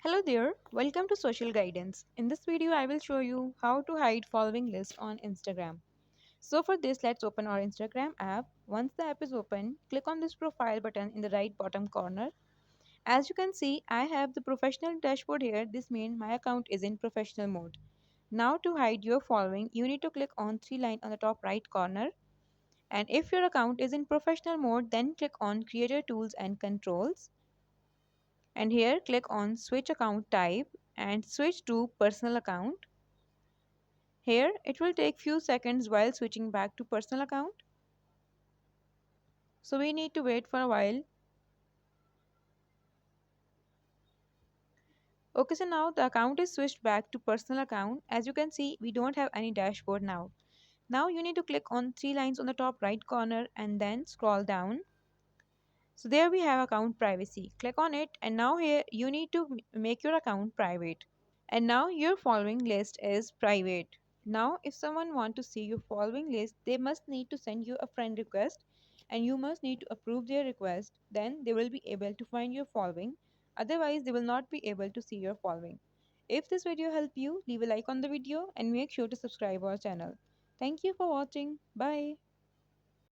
Hello there, welcome to Social Guidance. In this video, I will show you how to hide following list on Instagram. So for this, let's open our Instagram app. Once the app is open, click on this profile button in the right bottom corner. As you can see, I have the professional dashboard here. This means my account is in professional mode. Now to hide your following, you need to click on three line on the top right corner. And if your account is in professional mode, then click on Creator Tools and Controls. And here click on switch account type and switch to personal account. Here it will take few seconds while switching back to personal account, so we need to wait for a while. Okay, so now the account is switched back to personal account. As you can see, we don't have any dashboard now. Now you need to click on three lines on the top right corner and then scroll down. So there we have account privacy. Click on it, and now here you need to make your account private. And now your following list is private. Now if someone want to see your following list, they must need to send you a friend request and you must need to approve their request. Then they will be able to find your following. Otherwise they will not be able to see your following. If this video helped you, leave a like on the video and make sure to subscribe our channel. Thank you for watching. Bye.